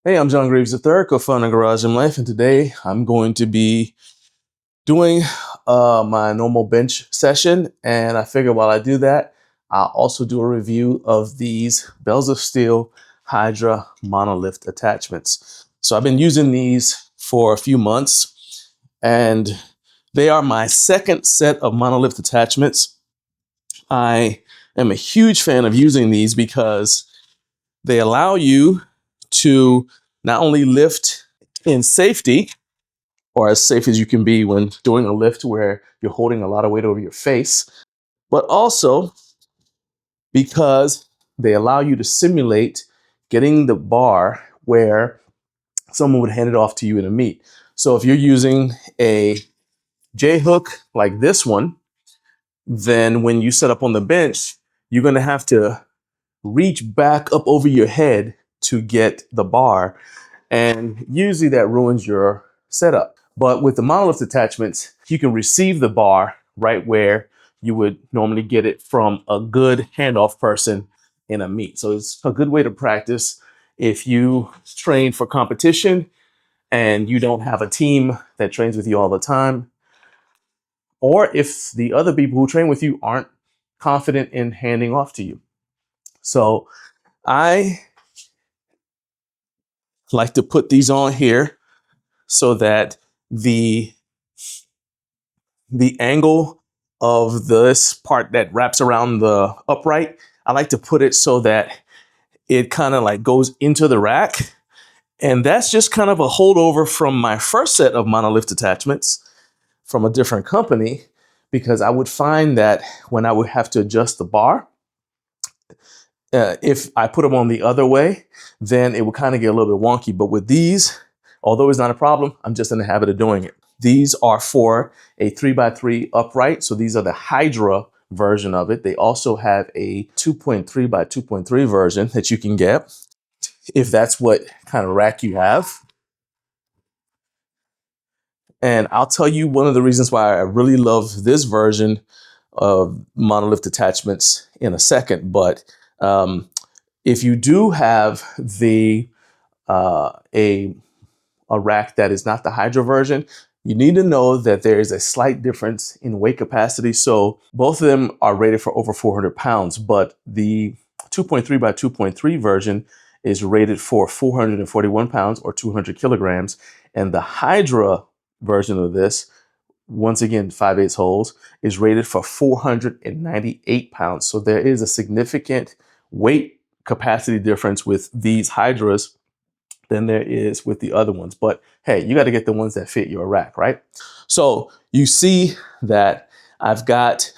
Hey, I'm John Graves III, co-founder of Garage Gym Life, and today I'm going to be doing my normal bench session. And I figure while I do that, I'll also do a review of these Bells of Steel Hydra Monolift attachments. So I've been using these for a few months, and they are my second set of Monolift attachments. I am a huge fan of using these because they allow you to not only lift in safety, or as safe as you can be when doing a lift where you're holding a lot of weight over your face, but also because they allow you to simulate getting the bar where someone would hand it off to you in a meet. So if you're using a J hook like this one, then when you set up on the bench, you're going to have to reach back up over your head to get the bar. And usually that ruins your setup. But with the monolift attachments, you can receive the bar right where you would normally get it from a good handoff person in a meet. So it's a good way to practice if you train for competition and you don't have a team that trains with you all the time, or if the other people who train with you aren't confident in handing off to you. So I like to put these on here so that the angle of this part that wraps around the upright, I like to put it so that it kind of like goes into the rack. And that's just kind of a holdover from my first set of monolift attachments from a different company, because I would find that when I would have to adjust the bar, if I put them on the other way, then it would kind of get a little bit wonky. But with these, although it's not a problem, I'm just in the habit of doing it. These are for a 3x3 upright. So these are the Hydra version of it. They also have a 2.3 by 2.3 version that you can get if that's what kind of rack you have. And I'll tell you one of the reasons why I really love this version of monolift attachments in a second. But if you do have a rack that is not the Hydra version, you need to know that there is a slight difference in weight capacity. So both of them are rated for over 400 pounds, but the 2.3 by 2.3 version is rated for 441 pounds or 200 kilograms. And the Hydra version of this, once again, 5/8 holes, is rated for 498 pounds. So there is a significant weight capacity difference with these Hydras than there is with the other ones. But hey, you got to get the ones that fit your rack, right? So you see that I've got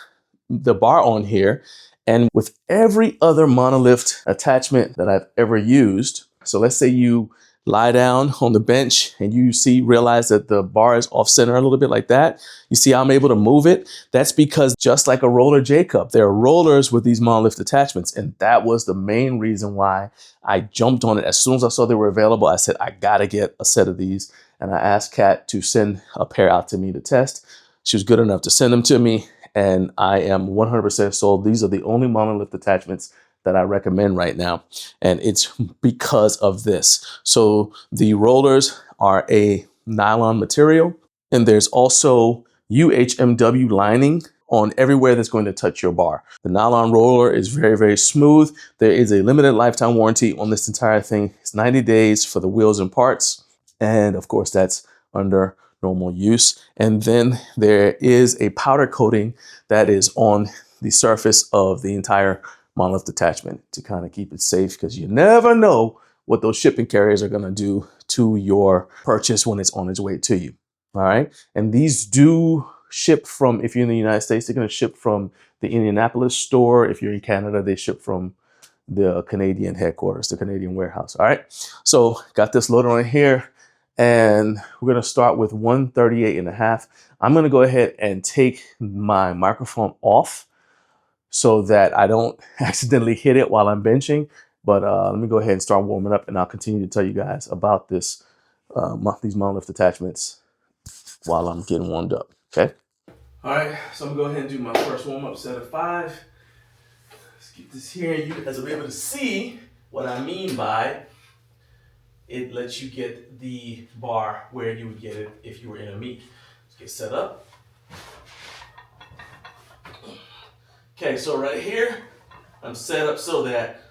the bar on here, and with every other monolift attachment that I've ever used, so let's say you lie down on the bench and you realize that the bar is off center a little bit like that. You see how I'm able to move it? That's because just like a roller J cup, there are rollers with these monolift attachments. And that was the main reason why I jumped on it. As soon as I saw they were available, I said, I gotta get a set of these. And I asked Kat to send a pair out to me to test. She was good enough to send them to me, and I am 100% sold. These are the only monolift attachments that I recommend right now. And it's because of this. So the rollers are a nylon material, and there's also UHMW lining on everywhere that's going to touch your bar. The nylon roller is very, very smooth. There is a limited lifetime warranty on this entire thing. It's 90 days for the wheels and parts. And of course, that's under normal use. And then there is a powder coating that is on the surface of the entire monolift attachment to kind of keep it safe, because you never know what those shipping carriers are going to do to your purchase when it's on its way to you. All right. And these do ship from, if you're in the United States, they're going to ship from the Indianapolis store. If you're in Canada, they ship from the Canadian headquarters, the Canadian warehouse. All right. So got this loaded on here, and we're going to start with 138.5. I'm going to go ahead and take my microphone off so that I don't accidentally hit it while I'm benching. But let me go ahead and start warming up, and I'll continue to tell you guys about these monolift attachments while I'm getting warmed up, okay? All right, so I'm gonna go ahead and do my first warm-up set of 5. Let's get this here. You guys will be able to see what I mean by it lets you get the bar where you would get it if you were in a meet. Let's get set up. Okay, so right here, I'm set up so that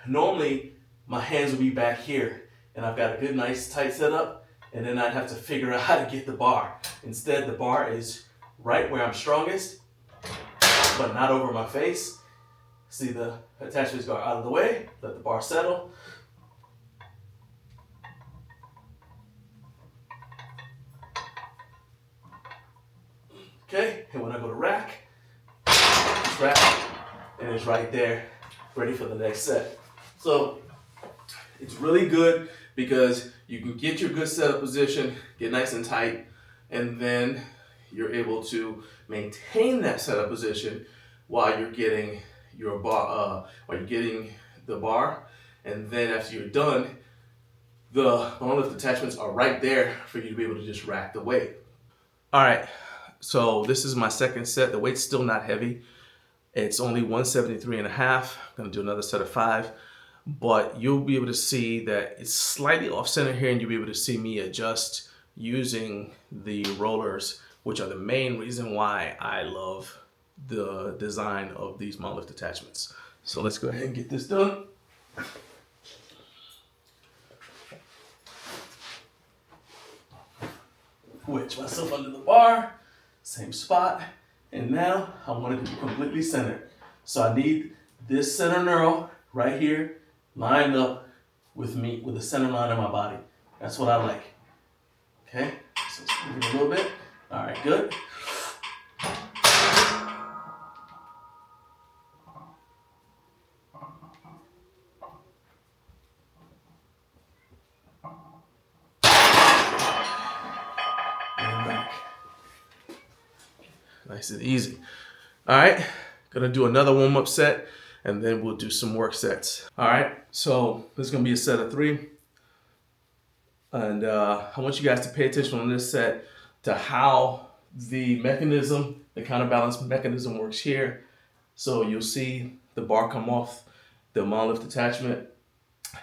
normally my hands will be back here, and I've got a good, nice, tight setup, and then I'd have to figure out how to get the bar. Instead, the bar is right where I'm strongest, but not over my face. See, the attachments go out of the way, let the bar settle. Okay, and when I go to rack, it's rack, and it's right there, ready for the next set. So it's really good because you can get your good setup position, get nice and tight, and then you're able to maintain that setup position while you're getting your bar, while you're getting the bar, and then after you're done, the Monolift attachments are right there for you to be able to just rack the weight. All right, so this is my second set. The weight's still not heavy. It's only 173.5. I'm gonna do another set of 5, but you'll be able to see that it's slightly off center here, and you'll be able to see me adjust using the rollers, which are the main reason why I love the design of these Monolift attachments. So let's go ahead and get this done. Wedge myself under the bar, same spot, and now I want it to be completely centered. So I need this center knurl right here lined up with me, with the center line of my body. That's what I like. Okay, so let's move it a little bit. All right, good. And back. Nice and easy. All right, gonna do another warm-up set, and then we'll do some work sets. All right, so this is gonna be a set of 3. And I want you guys to pay attention on this set to how the mechanism, the counterbalance mechanism works here. So you'll see the bar come off the Monolift attachment.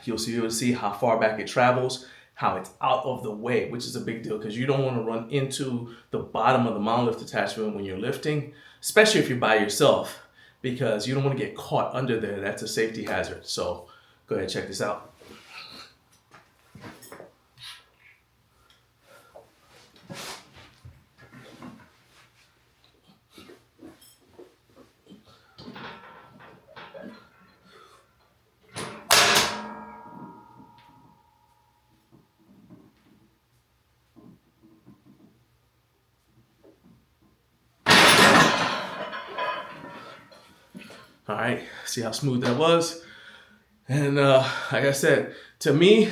You'll be able to see how far back it travels, how it's out of the way, which is a big deal because you don't want to run into the bottom of the Monolift attachment when you're lifting, especially if you're by yourself, because you don't want to get caught under there. That's a safety hazard. So go ahead and check this out. All right, see how smooth that was? And like I said, to me,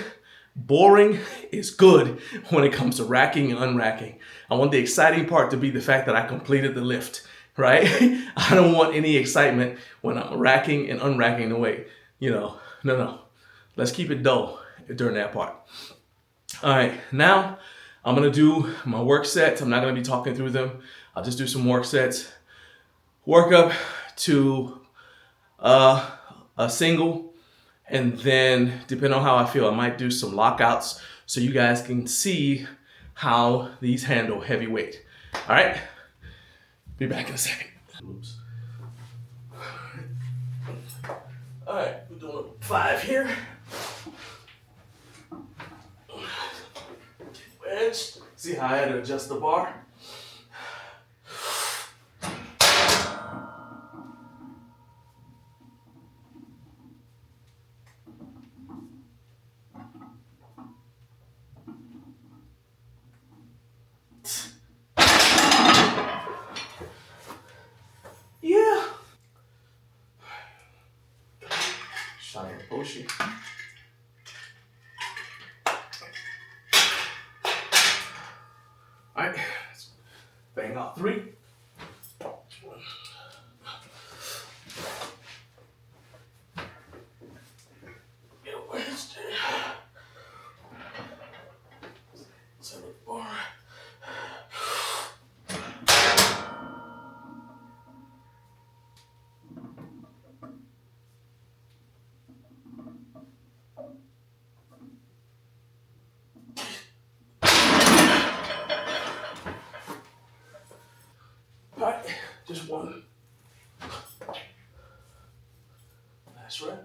boring is good when it comes to racking and unracking. I want the exciting part to be the fact that I completed the lift, right? I don't want any excitement when I'm racking and unracking the weight. You know, no. Let's keep it dull during that part. All right, now I'm gonna do my work sets. I'm not gonna be talking through them. I'll just do some work sets. Work up to a single, and then depending on how I feel, I might do some lockouts so you guys can see how these handle heavy weight. All right, be back in a second. Oops. All right, we're doing 5 here. Wedge. See how I had to adjust the bar? Yeah. Shot of potion. All right, let's bang out 3. Get a wedge there. Set the bar. Just one. That's right.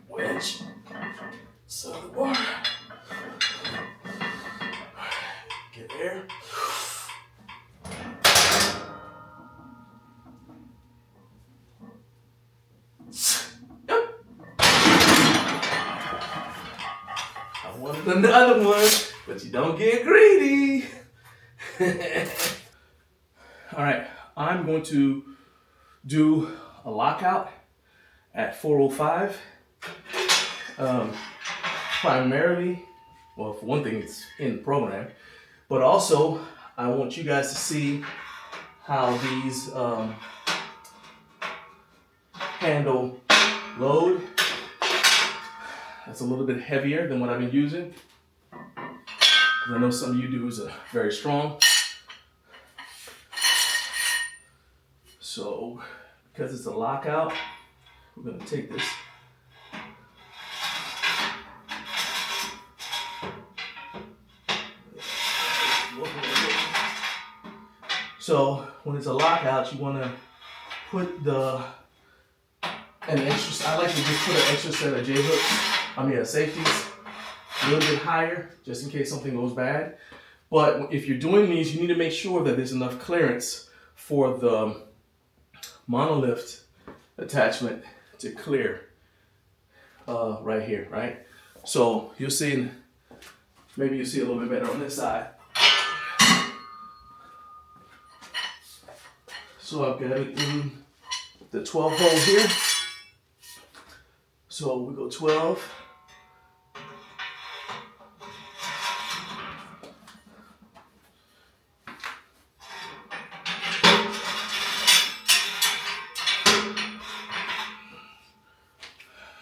Wedge. So the bar. Get air. Yep. I wanted another one, but you don't get greedy. All right, I'm going to do a lockout at 405. Primarily, well, for one thing, it's in the program, but also I want you guys to see how these handle load. That's a little bit heavier than what I've been using. I know some of you dudes are very strong. So, because it's a lockout, we're going to take this. So, when it's a lockout, you want to put an extra, I like to just put an extra set of J-hooks, safeties, a little bit higher, just in case something goes bad. But if you're doing these, you need to make sure that there's enough clearance for the Monolift attachment to clear right here, right? So you'll see, maybe you'll see a little bit better on this side. So I've got it in the 12 hole here. So we go 12.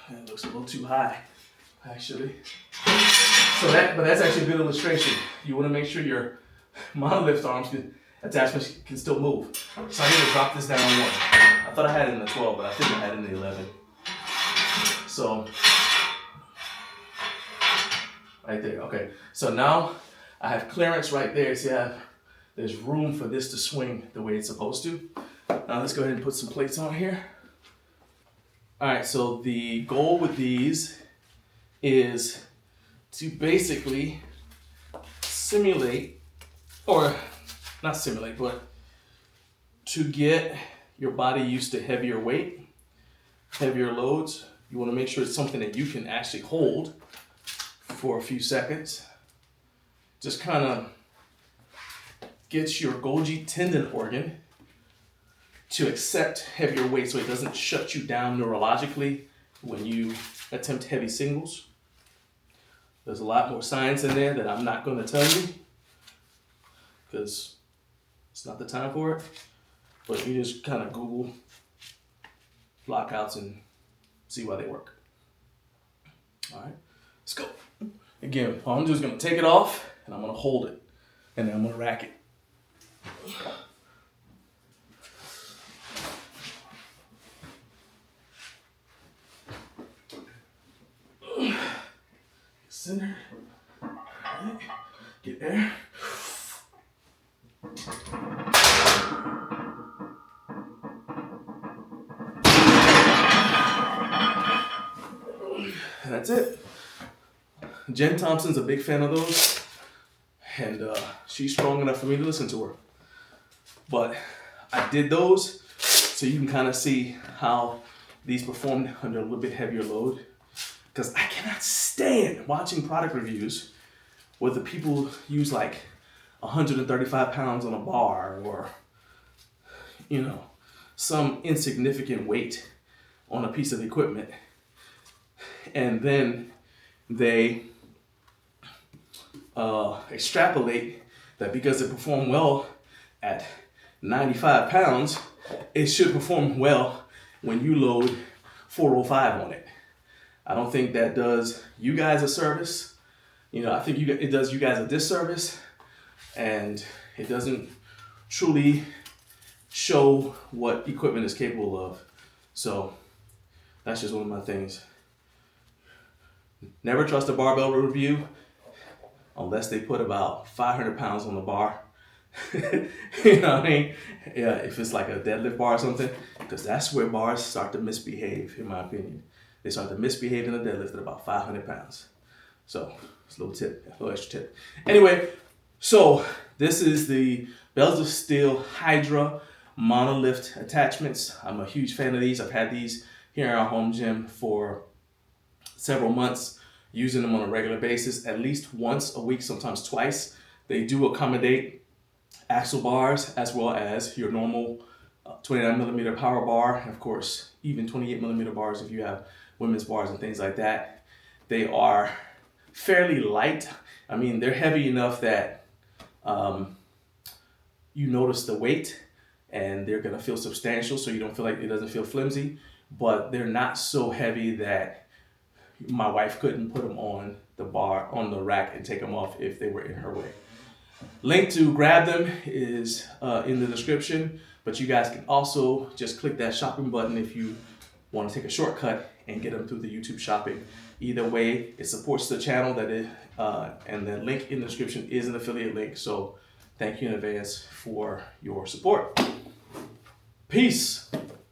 It looks a little too high, actually. But that's actually a good illustration. You want to make sure your Monolift attachments can still move. So I need to drop this down one. I thought I had it in the 12, but I think I had it in the 11. So, right there, okay. So now I have clearance right there. See, there's room for this to swing the way it's supposed to. Now let's go ahead and put some plates on here. All right, so the goal with these is to basically simulate, or not simulate, but to get your body used to heavier weight, heavier loads. You want to make sure it's something that you can actually hold for a few seconds. Just kind of gets your Golgi tendon organ to accept heavier weight so it doesn't shut you down neurologically when you attempt heavy singles. There's a lot more science in there that I'm not going to tell you because it's not the time for it. But you just kind of Google lockouts and see why they work. All right, let's go. Again, all I'm just going to take it off and I'm going to hold it and then I'm going to rack it. Center. All right. Get air. And that's it. Jen Thompson's a big fan of those, and she's strong enough for me to listen to her. But I did those so you can kind of see how these performed under a little bit heavier load. Because I cannot stand watching product reviews where the people use like 135 pounds on a bar or, some insignificant weight on a piece of equipment. And then they extrapolate that because it performed well at 95 pounds, it should perform well when you load 405 on it. I don't think that does you guys a service. I think it does you guys a disservice, and it doesn't truly show what equipment is capable of. So that's just one of my things. Never trust a barbell review unless they put about 500 pounds on the bar. You know what I mean? Yeah, if it's like a deadlift bar or something, because that's where bars start to misbehave, in my opinion. They start to misbehave in a deadlift at about 500 pounds. So it's a little tip, a little extra tip. Anyway, so this is the Bells of Steel Hydra Monolift attachments. I'm a huge fan of these. I've had these here in our home gym for several months, using them on a regular basis, at least once a week, sometimes twice. They do accommodate axle bars as well as your normal 29 millimeter power bar, and of course even 28 millimeter bars if you have women's bars and things like that. They are fairly light. I mean, they're heavy enough that you notice the weight, and they're gonna feel substantial, so you don't feel like it doesn't feel flimsy, but they're not so heavy that my wife couldn't put them on the bar, on the rack, and take them off if they were in her way. Link to grab them is in the description, but you guys can also just click that shopping button if you want to take a shortcut and get them through the YouTube shopping. Either way, it supports the channel, and the link in the description is an affiliate link, so thank you in advance for your support. Peace.